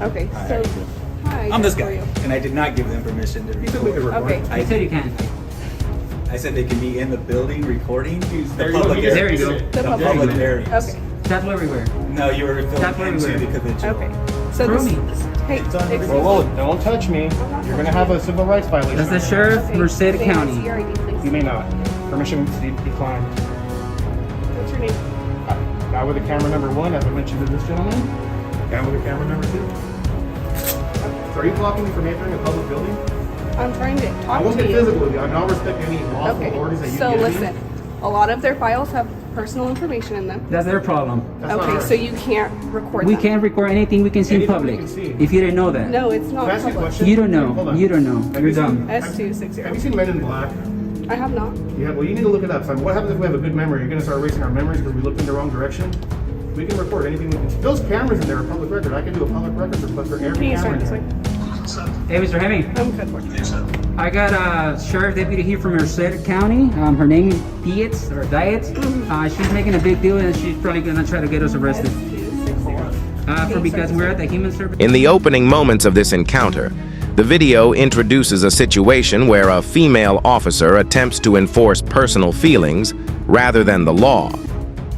Okay, so hi. I'm this how are guy, you? and I did not give them permission to record. Okay. I said you can. I said they can be in the building recording the There you public go. There you go. areas. The The public public area. areas. Okay. That's everywhere. No, you were That's filming where we into were. the convention. Okay. So Prove this, me. hey, It's on the excuse Whoa, me. whoa, don't touch me. You're gonna have a civil rights violation. That's the sheriff, Okay, Merced may I see County. your ID, please? You may not. Permission declined. What's your name? Guy with the camera number 1, as I mentioned to this gentleman. Guy with the camera number 2. So are you blocking me from entering a public building? I'm trying to I talk won't to get you. physical with you. I don't respect any lawful Okay. orders that you So give listen, me. a lot of their files have personal information in them. That's their problem. That's not Okay, ours. so you can't record We them. can't record anything we can see in Anything public. we can see. If you didn't know that. No, it's not Can I ask you a public. question? You don't Hold know. on. You don't know. Have You're you seen- dumb. S260. Have you seen Men in Black? I have not. Yeah, well, you need to look it up. So what happens if we have a good memory? You're going to start erasing our memories because we looked in the wrong direction? We can record anything we can. Those cameras in there are public record. I can do a public record request for every Can you camera start in this there. way? Hey, Mr. Hemming. I'm good for it. I got a sheriff deputy here from Merced County. Her name is Dietz or Dietz. She's making a big deal and she's probably gonna try to get us arrested. S260. Because we're at the human service. In the opening moments of this encounter, the video introduces a situation where a female officer attempts to enforce personal feelings rather than the law.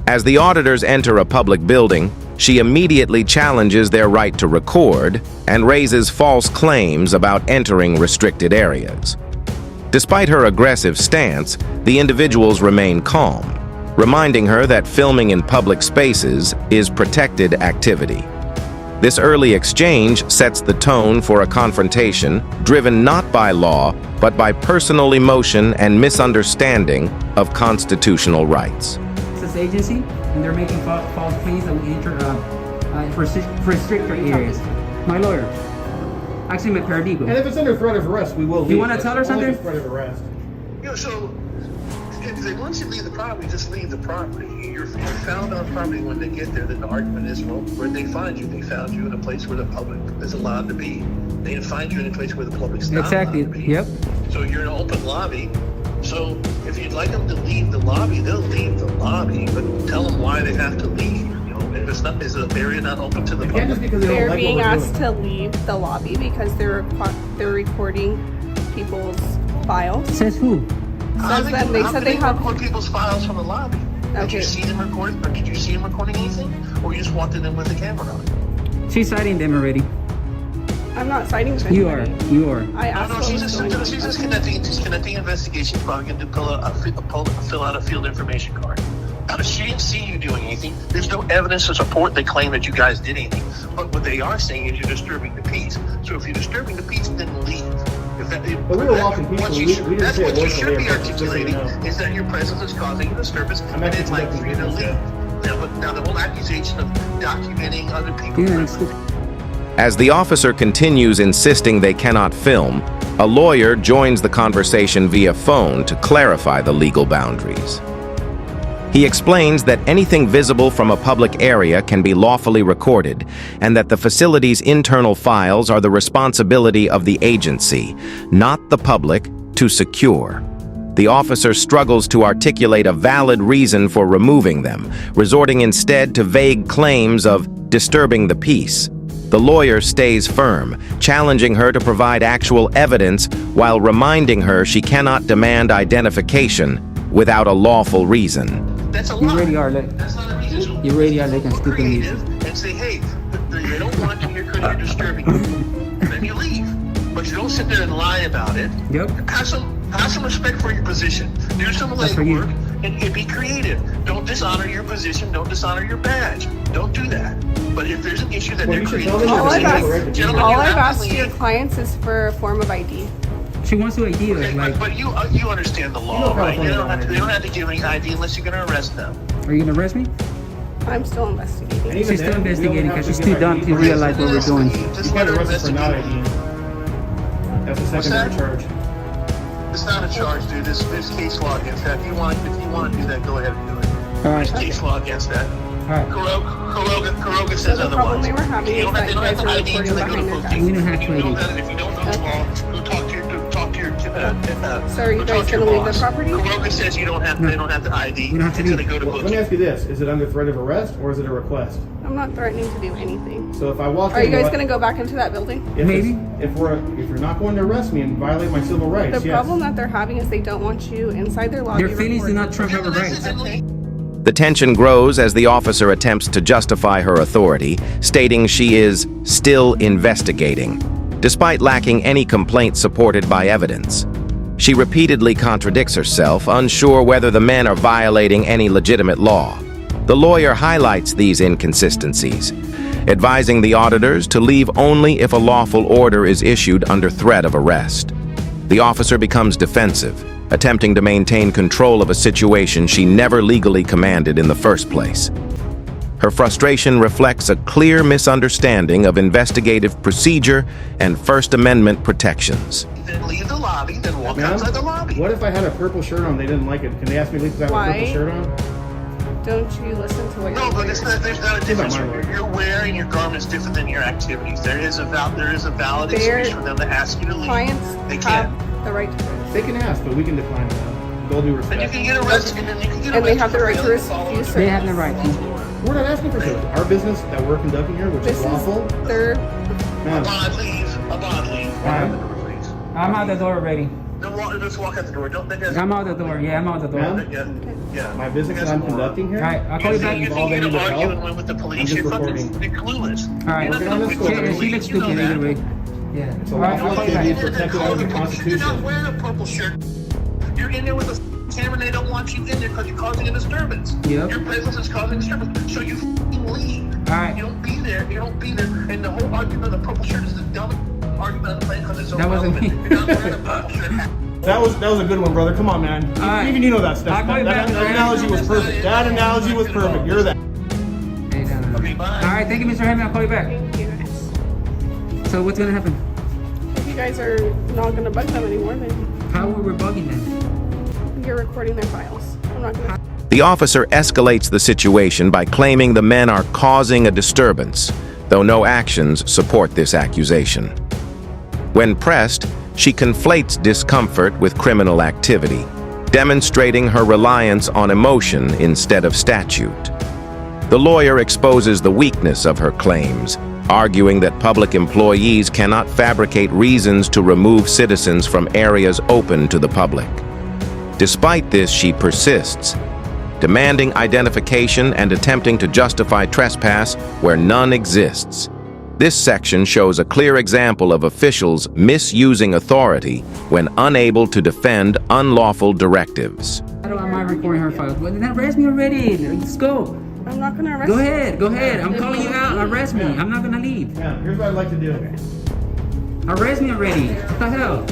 As the auditors enter a public building, she immediately challenges their right to record and raises false claims about entering restricted areas. Despite her aggressive stance, the individuals remain calm, reminding her that filming in public spaces is protected activity. This early exchange sets the tone for a confrontation driven not by law, but by personal emotion and misunderstanding of constitutional rights. This agency, and they're making false claims that we enter for restricted areas. My lawyer, actually my And paralegal. if it's under threat of arrest, we will leave. You wanna tell her Only if something? it's threat of arrest. You know, so if they once you leave the property, just leave the property. You're found on property when they get there. Then the argument is, well, where'd they find you? They found you in a place where the public is allowed to be. They didn't find you in a place where the public's not Exactly. Uh-huh. allowed to be. Yep. So you're in an open lobby. So if you'd like them to leave the lobby, they'll leave the lobby, but tell them why they have to leave. You know, if it's not, is the area not open to the It can't just public? because they don't They're like being what we're asked doing. to leave the lobby because they're recording people's files. Says who? How Says that they how said can they have. record people's files from the lobby. Did Okay. you see them recording, or did you see them recording anything, or you just wanted them with the camera on? She's citing them already. I'm not citing with You are. anybody. You are. I No, asked no, what she's was just, going on. she's just conducting investigations. Probably going to fill out a field information card. She didn't see you doing anything. There's no evidence to support the claim that you guys did anything. But what they are saying is you're disturbing the peace. So if you're disturbing the peace, then leave. But we were walking peacefully. We didn't That's say what a you word from should be there, just so you articulating, know. is that your presence is causing a disturbance, I'm and actually it's like for you to conducting leave. business, Now the whole accusation of documenting other people. Yeah, it's stupid. As the officer continues insisting they cannot film, a lawyer joins the conversation via phone to clarify the legal boundaries. He explains that anything visible from a public area can be lawfully recorded, and that the facility's internal files are the responsibility of the agency, not the public, to secure. The officer struggles to articulate a valid reason for removing them, resorting instead to vague claims of disturbing the peace. The lawyer stays firm, challenging her to provide actual evidence while reminding her she cannot demand identification without a lawful reason. That's a You lie. really are like. That's not a reason. You really are like a stupid Creative music. and say, hey, they don't want you here because you're disturbing them. Then you leave. But you don't sit there and lie about it. Yep. Have some respect for your position. Do some That's for you. legwork and be creative. Don't dishonor your position. Don't dishonor your badge. Don't do that. But if there's an issue that Well, they're you should creating, tell them All I've you're asked, gentlemen, all you I've have to asked your leave. clients is for a form of ID. She wants to ID us, Okay, like, but you understand the law, know right? They California don't have to give any ID unless you're going to arrest them. are you gonna arrest me? I'm still investigating. And even She's still then, we investigating don't have because to she's give too dumb ID. to realize what we're doing. Just You let can't her arrest us for not investigate. IDing. That's a secondary that? charge. It's not a charge, dude. There's case law against that. If you want to do that, go ahead and do it. All right. There's case law against that. All right. Kuroga So says the problem otherwise. they were having They is don't that have you guys to were ID recording until they go behind to their court. back. We don't have If to you know ID. that, if you don't know the law, go talk to your So are you go guys talk to your gonna leave the boss. property? Kuroga says you don't have they don't have to ID We don't have to until leave. they go to Well, court. let me ask you this. Is it under threat of arrest or is it a request? I'm not threatening to do anything. So if I walk in, Are you guys going to go back into that building? Maybe. If you're not going to arrest me and violate my civil rights, The yes. problem that they're having is they don't want you inside their lobby. Their feelings do recording. not trump our rights. The tension grows as the officer attempts to justify her authority, stating she is still investigating, despite lacking any complaint supported by evidence. She repeatedly contradicts herself, unsure whether the men are violating any legitimate law. The lawyer highlights these inconsistencies, advising the auditors to leave only if a lawful order is issued under threat of arrest. The officer becomes defensive, attempting to maintain control of a situation she never legally commanded in the first place. Her frustration reflects a clear misunderstanding of investigative procedure and First Amendment protections. Then leave the lobby, then walk Ma'am, outside the lobby. what if I had a purple shirt on, they didn't like it? Can they ask me to leave because I have a purple Why? shirt on? Don't you listen to what No, you're but it's not, there's not a difference. my word. You're wearing your garments different than your activities. There is a valid Their excuse for them to ask you to leave. clients They have can't. the right to do They can ask, but we can decline it. With all due Then you respect. can get arrested, and then you can get And they arrested have the for right to failing follow refuse They have the right to. We're not asking for service. Our business that we're conducting here, which This is lawful. is their. A Ma'am, bond leave. A bond leave. Walk out the door, please. I'm out the door already. Just walk out the door. Don't. I'm out the door. Yeah, I'm out the door. Ma'am? Yeah. my business that I'm conducting here. Alright, I'll call you back. You think you're gonna argue and win with the police? I'm You're just fucking recording. clueless. Alright. You're not gonna win with the She police. looks You know stupid that. either way. Yeah. It's a Alright, lawful I'll call you activity back. protected under the You're not Constitution. wearing a purple shirt. You're in there with a camera and they don't want you in there because you're causing a disturbance. Yep. Your presence is causing disturbance. So you f***ing leave. Alright. You don't be there. You don't be there. And the whole argument of the purple shirt is the dumbest argument on the planet because it's so That wasn't relevant. me. You're not wearing a purple shirt. That was a good one, brother. Come on, man. Alright. Even you know that stuff. I'll call you That back. analogy was perfect. That analogy was perfect. You're that. Hey, no. Okay, bye. Alright, thank you, Mr. Hammond. I'll call you back. Thank you guys. So what's gonna happen? If you guys are not going to bug them anymore, then How were we bugging them? you're recording their files. I'm not going to. The officer escalates the situation by claiming the men are causing a disturbance, though no actions support this accusation. When pressed, she conflates discomfort with criminal activity, demonstrating her reliance on emotion instead of statute. The lawyer exposes the weakness of her claims, arguing that public employees cannot fabricate reasons to remove citizens from areas open to the public. Despite this, she persists, demanding identification and attempting to justify trespass where none exists. This section shows a clear example of officials misusing authority when unable to defend unlawful directives. How do I recording her files? Well, then arrest me already. Let's go. I'm not going to arrest Go you. ahead, go ahead. I'm calling you out. Arrest me. I'm not gonna leave. Yeah, here's what I'd like to do. Arrest me already. What the hell?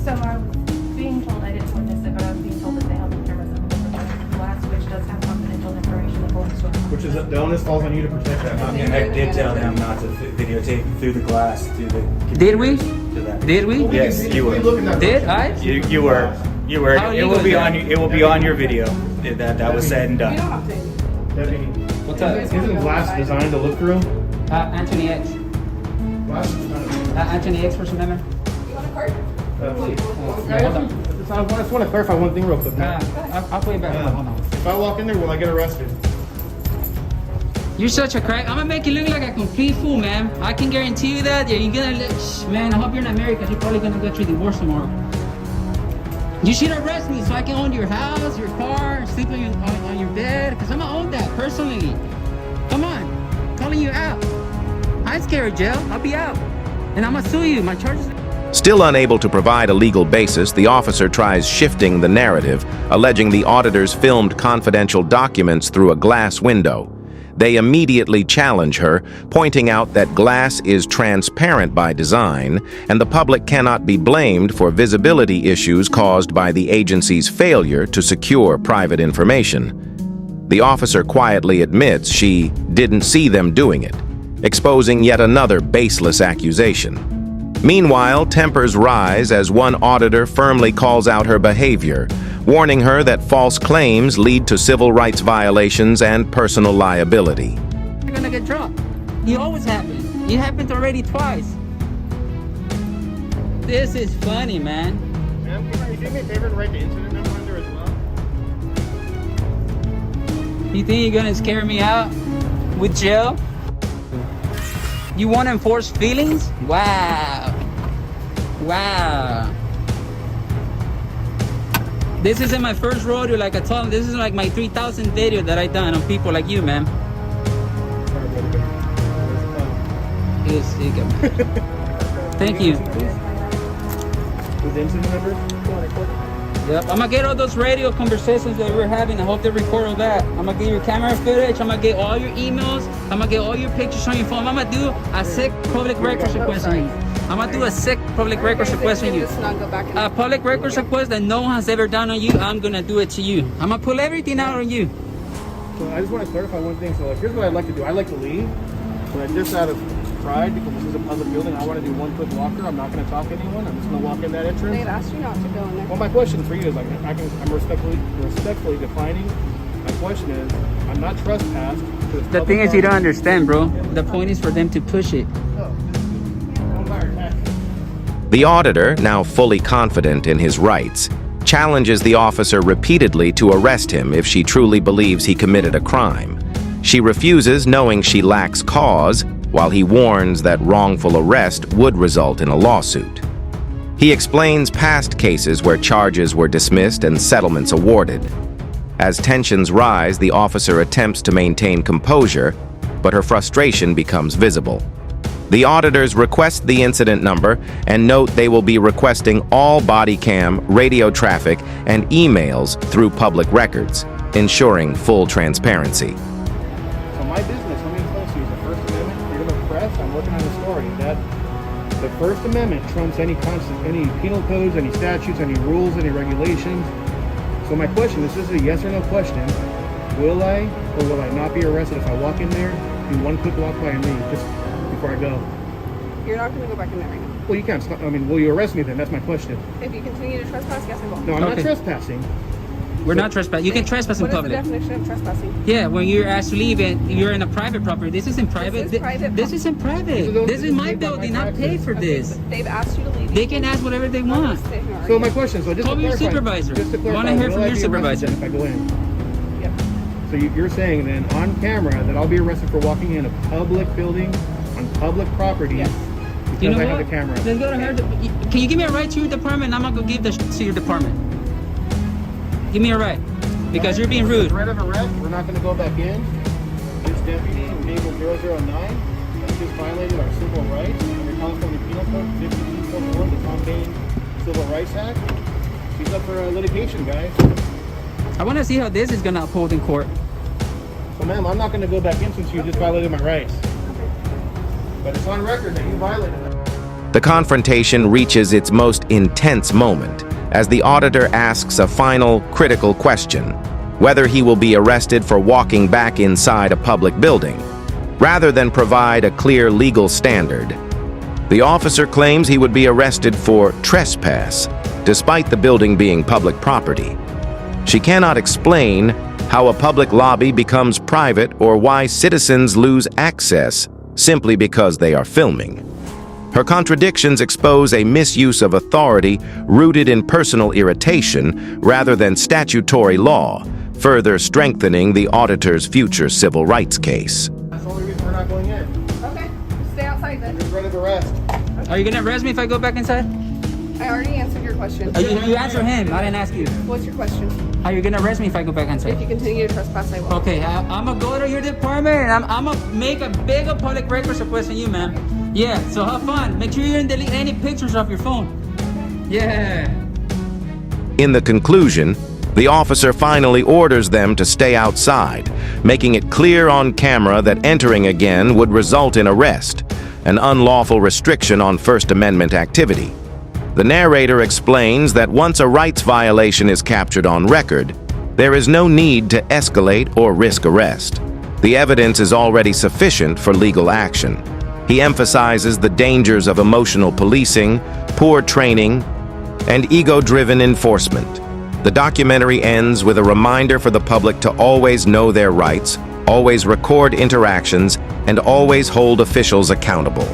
So I was being told, I didn't witness it, but I was being told that they held the cameras up with the glass, which does have confidential information that belongs to us. Which is the onus falls on you to protect that. not me. And I did tell them not to videotape through the glass, through the. Did we? To that. Did we? Yes, you We were. look in that Did direction. I? You were. You were. How It will illegal be is on. that? It will be on your video. That was said and You done. don't have to. Deputy, What's up? isn't glass designed to look through? Anthony X. Glass is not. Anthony X, First Amendment. Please. Yeah, hold on. I just want to clarify one thing real quick. I'll call you back. Hold on. If I walk in there, will I get arrested? You're such a crack. I'm gonna make you look like a complete fool, man. I can guarantee you that. You're gonna look, man. I hope you're not married because you're probably gonna get your divorce tomorrow. You should arrest me so I can own your house, your car, sleep on your bed. Because I'm gonna own that personally. Come on, I'm calling you out. I ain't scared of jail. I'll be out, and I'm gonna sue you. My charges. Still unable to provide a legal basis, the officer tries shifting the narrative, alleging the auditors filmed confidential documents through a glass window. They immediately challenge her, pointing out that glass is transparent by design, and the public cannot be blamed for visibility issues caused by the agency's failure to secure private information. The officer quietly admits she didn't see them doing it, exposing yet another baseless accusation. Meanwhile, tempers rise as one auditor firmly calls out her behavior, warning her that false claims lead to civil rights violations and personal liability. You're gonna get dropped. It always happens. It happened already twice. This is funny, man. Ma'am, can you do me a favor and write the incident number on there as well? You think you're gonna scare me out? with jail? You want to enforce feelings? Wow. Wow. This isn't my first rodeo, like I told him. This is like my 3,000th video that I done on people like you, man. Yes, you go. Thank you. With the incident number? Yep, I'm gonna get all those radio conversations that we're having. I hope they record all that. I'm gonna get your camera footage. I'm gonna get all your emails. I'm gonna get all your pictures on your phone. I'm gonna do a sick public records request on you. I'm gonna do a sick public records request on you. Just not go back and A public records request that no one has ever done on you. I'm gonna do it to you. I'm gonna pull everything out on you. So I just want to clarify one thing. So like, here's what I'd like to do. I'd like to leave, but just out of pride, because this is a public building, I want to do one quick walker. I'm not going to talk to anyone. I'm just going to walk in that entrance. they've asked you not to go in there. Well, my question for you is like, I'm respectfully defining. My question is, I'm not trespassed. The thing is, you don't understand, bro. The point is for them to push it. The auditor, now fully confident in his rights, challenges the officer repeatedly to arrest him if she truly believes he committed a crime. She refuses, knowing she lacks cause, while he warns that wrongful arrest would result in a lawsuit. He explains past cases where charges were dismissed and settlements awarded. As tensions rise, the officer attempts to maintain composure, but her frustration becomes visible. The auditors request the incident number and note they will be requesting all body cam, radio traffic, and emails through public records, ensuring full transparency. So my business, let me explain to you, the First Amendment, freedom of press, I'm working on the story. That the First Amendment trumps any penal codes, any statutes, any rules, any regulations. So my question, this is a yes or no question. Will I or will I not be arrested if I walk in there, do one quick walk by and leave, just before I go? You're not going to go back in there right now. Well, you can't. I mean, will you arrest me then? That's my question. If you continue to trespass, yes, I will. No, I'm not Okay. trespassing. We're not trespassing. You can trespass in What is public. the definition of trespassing? Yeah, when you're asked to leave and you're in a private property. This isn't private. This is private. This isn't private. This is my building. I paid for this. But they've asked you to leave. They can ask whatever they want. So my question, so just Call to your clarify, supervisor. just to I wanna clarify, hear from will I your be arrested supervisor. then if I go in? Yep. So you're saying then on camera that I'll be arrested for walking in a public building on public property Yes. because You know I what? have a camera? Let's go to her. Can you give me a ride to your department? I'm gonna go give the to your department. Give me a ride. Because you're being rude. Threat of arrest, we're not going to go back in. This deputy in Naval 009 has just violated our civil rights under California Penal Code 52.1, the Tom Bain Civil Rights Act. He's up for litigation, guys. I want to see how this is gonna uphold in court. So, ma'am, I'm not going to go back in since you just violated my rights. But it's on record that you violated them. The confrontation reaches its most intense moment as the auditor asks a final, critical question: whether he will be arrested for walking back inside a public building, rather than provide a clear legal standard. The officer claims he would be arrested for trespass, despite the building being public property. She cannot explain how a public lobby becomes private or why citizens lose access simply because they are filming. Her contradictions expose a misuse of authority rooted in personal irritation rather than statutory law, further strengthening the auditor's future civil rights case. That's the only reason we're not going in. Okay. Stay outside then. You're threat of arrest. Are you gonna arrest me if I go back inside? I already answered your question. You answer him. I didn't ask you. What's your question? Are you gonna arrest me if I go back If inside? you continue to trespass, I will. Okay, I'm gonna go to your department and I'm gonna make a big public records request on you, ma'am. Yeah, so have fun. Make sure you didn't delete any pictures off your phone. Yeah. In the conclusion, the officer finally orders them to stay outside, making it clear on camera that entering again would result in arrest, an unlawful restriction on First Amendment activity. The narrator explains that once a rights violation is captured on record, there is no need to escalate or risk arrest. The evidence is already sufficient for legal action. He emphasizes the dangers of emotional policing, poor training, and ego-driven enforcement. The documentary ends with a reminder for the public to always know their rights, always record interactions, and always hold officials accountable.